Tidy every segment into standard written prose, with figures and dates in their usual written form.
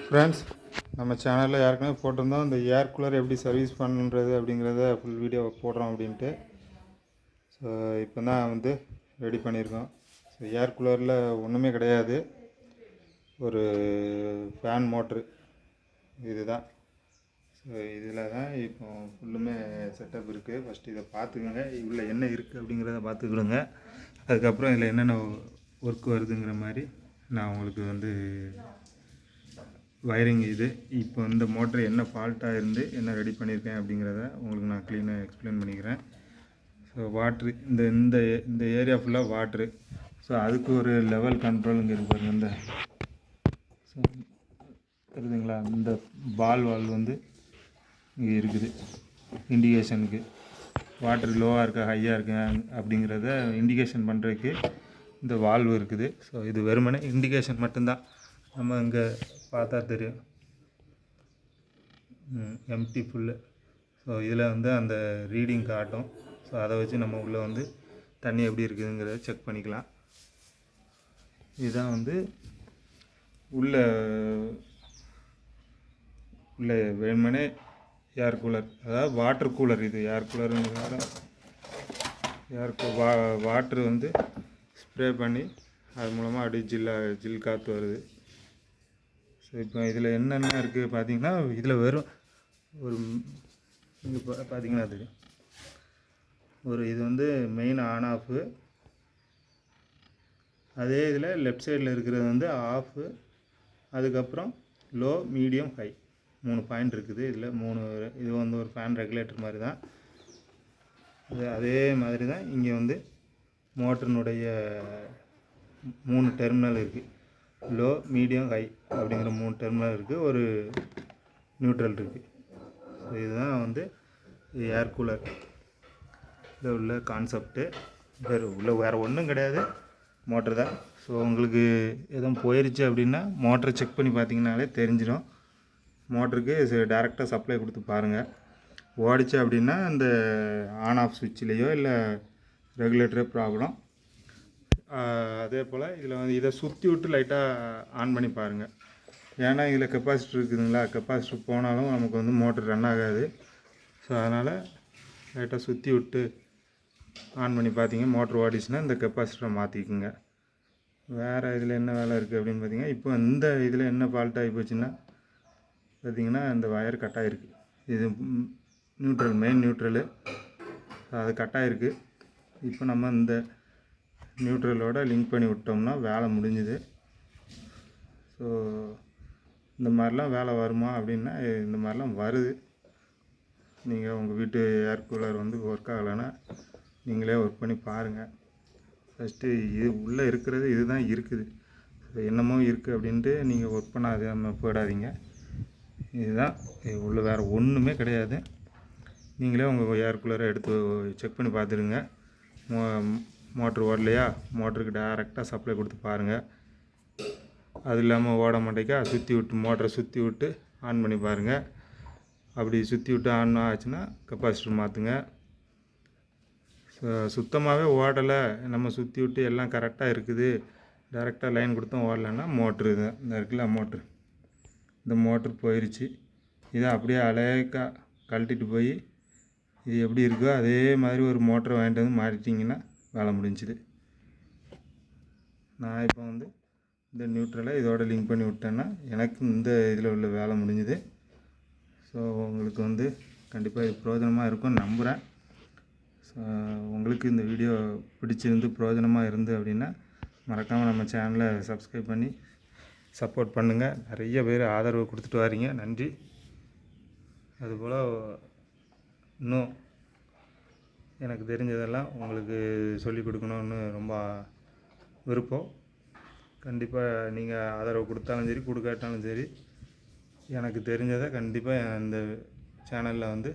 Friends, நம்ம சேனலில் யாருக்குமே போட்டிருந்தோம் இந்த ஏர் கூலர் எப்படி சர்வீஸ் பண்ணுறது அப்படிங்கிறத ஃபுல் வீடியோ போடுறோம் அப்படின்ட்டு. ஸோ இப்போ தான் வந்து ரெடி பண்ணியிருக்கோம். ஸோ ஏர் கூலரில் ஒன்றுமே கிடையாது, ஒரு ஃபேன் மோட்ரு இதுதான். ஸோ இதில் தான் இப்போ ஃபுல்லுமே செட்டப் இருக்குது. ஃபஸ்ட்டு இதை பார்த்துக்கோங்க, இதில் என்ன இருக்குது அப்படிங்கிறத பார்த்துக்கிடுங்க. அதுக்கப்புறம் இதில் என்னென்ன ஒர்க் வருதுங்கிற மாதிரி நான் உங்களுக்கு வந்து வயரிங் இது இப்போ இந்த மோட்ரு என்ன ஃபால்ட்டாக இருந்து என்ன ரெடி பண்ணியிருக்கேன் அப்படிங்கிறத உங்களுக்கு நான் க்ளீனாக எக்ஸ்பிளைன் பண்ணிக்கிறேன். ஸோ வாட்ரு இந்த இந்த இந்த ஏரியா ஃபுல்லாக வாட்ரு. ஸோ அதுக்கு ஒரு லெவல் கண்ட்ரோல் இங்கே இருப்பாருங்க. இந்த ஸோ தெரியுதுங்களா, இந்த வால்வ் வந்து இங்கே இருக்குது. இண்டிகேஷனுக்கு வாட்ரு லோவாக இருக்கா ஹையாக இருக்கா அப்படிங்கிறத இண்டிகேஷன் பண்ணுறதுக்கு இந்த வால்வு இருக்குது. ஸோ இது வெறுமனே இண்டிகேஷன் மட்டும்தான். நம்ம இங்கே பார்த்தா தெரியும் எம்டி ஃபுல்லு. ஸோ இதில் வந்து அந்த ரீடிங் காட்டும். ஸோ அதை வச்சு நம்ம உள்ளே வந்து தண்ணி எப்படி இருக்குதுங்கிறத செக் பண்ணிக்கலாம். இதுதான் வந்து உள்ள வெறுமனே ஏர் கூலர், அதாவது வாட்டர் கூலர். இது ஏர் கூலருங்கிறத வாட்ரு வந்து ஸ்ப்ரே பண்ணி அது மூலமாக அப்படியே ஜில் காற்று வருது. ஸோ இப்போ இதில் என்னென்ன இருக்குது பார்த்திங்கன்னா, இதில் வெறும் ஒரு இங்கே பார்த்திங்கன்னா தெரியும், ஒரு இது வந்து மெயின் ஆன் ஆஃபு. அதே இதில் லெஃப்ட் சைடில் இருக்கிறது வந்து ஆஃபு. அதுக்கப்புறம் லோ, மீடியம், ஹை 3 பாயிண்ட் இருக்குது. இதில் இது வந்து ஒரு ஃபேன் ரெகுலேட்டர் மாதிரி தான். அதே மாதிரி தான் இங்கே வந்து மோட்டரினுடைய 3 டெர்மினல் இருக்குது. லோ, மீடியம், ஹை அப்படிங்கிற 3 டெர்மினல் இருக்குது. ஒரு நியூட்ரல் இருக்குது. ஸோ இதுதான் வந்து ஏர் கூலர் இதில் உள்ள கான்செப்ட்டு. வேறு ஒன்றும் கிடையாது, மோட்ரு தான். ஸோ உங்களுக்கு எதுவும் போயிடுச்சு அப்படின்னா மோட்டரை செக் பண்ணி பார்த்தீங்கன்னாலே தெரிஞ்சிடும். மோட்டருக்கு டேரெக்டாக சப்ளை கொடுத்து பாருங்கள். ஓடிச்சு அப்படின்னா இந்த ஆன் ஆஃப் சுவிட்ச்லேயோ இல்லை ரெகுலேட்டரே ப்ராப்ளம். அதே போல் இதில் வந்து இதை சுற்றி விட்டு லைட்டாக ஆன் பண்ணி பாருங்கள். ஏன்னா இதில் கெப்பாசிட்டர் இருக்குதுங்களா, கெப்பாசிட்டர் போனாலும் நமக்கு வந்து மோட்டர் ரன் ஆகாது. ஸோ அதனால் லைட்டாக சுற்றி விட்டு ஆன் பண்ணி பார்த்தீங்க, மோட்ரு ஓடிச்சுன்னா இந்த கெப்பாசிட்டரை மாற்றிக்குங்க. வேறு இதில் என்ன வேலை இருக்குது அப்படின்னு பார்த்தீங்கன்னா, இப்போ இந்த இதில் என்ன ஃபால்ட் ஆகி போச்சுன்னா பார்த்திங்கன்னா, இந்த வயர் கட்டாயிருக்கு. இது நியூட்ரல், மெயின் நியூட்ரலு, அது கட்டாயிருக்கு. இப்போ நம்ம இந்த நியூட்ரலோட லிங்க் பண்ணி விட்டோம்னா வேலை முடிஞ்சுது. ஸோ இந்த மாதிரிலாம் வேலை வருமா அப்படின்னா இந்த மாதிரிலாம் வருது. நீங்கள் உங்கள் வீட்டு ஏர் கூலர் வந்து ஒர்க் ஆகலைன்னா நீங்களே ஒர்க் பண்ணி பாருங்கள். ஃபஸ்ட்டு இது உள்ளே இருக்கிறது இதுதான் இருக்குது. ஸோ என்னமோ இருக்குது அப்படின்ட்டு நீங்கள் ஒர்க் பண்ணாமல் போயிடாதீங்க. இதுதான் உள்ள, வேறு ஒன்றுமே கிடையாது. நீங்களே உங்கள் ஏர் கூலரை எடுத்து செக் பண்ணி பார்த்துடுங்க. மோட்ரு ஓடலையா, மோட்டருக்கு டைரெக்டாக சப்ளை கொடுத்து பாருங்கள். அது இல்லாமல் ஓட மாட்டேக்கா, சுற்றி விட்டு மோட்டரை சுற்றி விட்டு ஆன் பண்ணி பாருங்கள். அப்படி சுற்றி விட்டு ஆன் ஆச்சுன்னா கெப்பாசிட்டர் மாற்றுங்க. சுத்தமாகவே ஓடலை, நம்ம சுற்றி விட்டு எல்லாம் கரெக்டாக இருக்குது, டைரெக்டாக லைன் கொடுத்தோம் ஓடலைன்னா மோட்ரு இதுதான். இந்த இருக்குல்ல மோட்ரு, இந்த மோட்ரு போயிடுச்சு. இதை அப்படியே அழகாக கழட்டிட்டு போய் இது எப்படி இருக்கோ அதே மாதிரி ஒரு மோட்டரை வாங்கிட்டு வந்து மாட்டிட்டிங்கன்னா வேலை முடிஞ்சுது. நான் இப்போ வந்து இந்த நியூட்ரலை இதோட லிங்க் பண்ணி விட்டேன்னா எனக்கு இந்த இதில் உள்ள வேலை முடிஞ்சுது. ஸோ உங்களுக்கு வந்து கண்டிப்பாக இது பிரயோஜனமாக இருக்கும்னு நம்புகிறேன். ஸோ உங்களுக்கு இந்த வீடியோ பிடிச்சிருந்து பிரயோஜனமாக இருந்து அப்படின்னா மறக்காமல் நம்ம சேனலை சப்ஸ்கிரைப் பண்ணி சப்போர்ட் பண்ணுங்கள். நிறைய பேர் ஆதரவு கொடுத்துட்டு வாரீங்க, நன்றி. அதுபோல் இன்னும் எனக்கு தெரிஞ்சதெல்லாம் உங்களுக்கு சொல்லிக் கொடுக்கணுன்னு ரொம்ப விருப்பம். கண்டிப்பாக நீங்கள் ஆதரவு கொடுத்தாலும் சரி கொடுக்காட்டாலும் சரி, எனக்கு தெரிஞ்சதை கண்டிப்பாக இந்த சேனலில் வந்து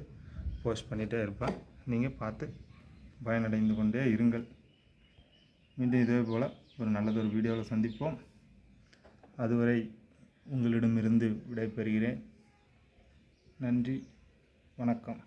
போஸ்ட் பண்ணிகிட்டே இருப்பேன். நீங்கள் பார்த்து பயனடைந்து கொண்டே இருங்கள். மீண்டும் இதே போல் ஒரு நல்லதொரு வீடியோவில் சந்திப்போம். அதுவரை உங்களிடமிருந்து விடைபெறுகிறேன். நன்றி, வணக்கம்.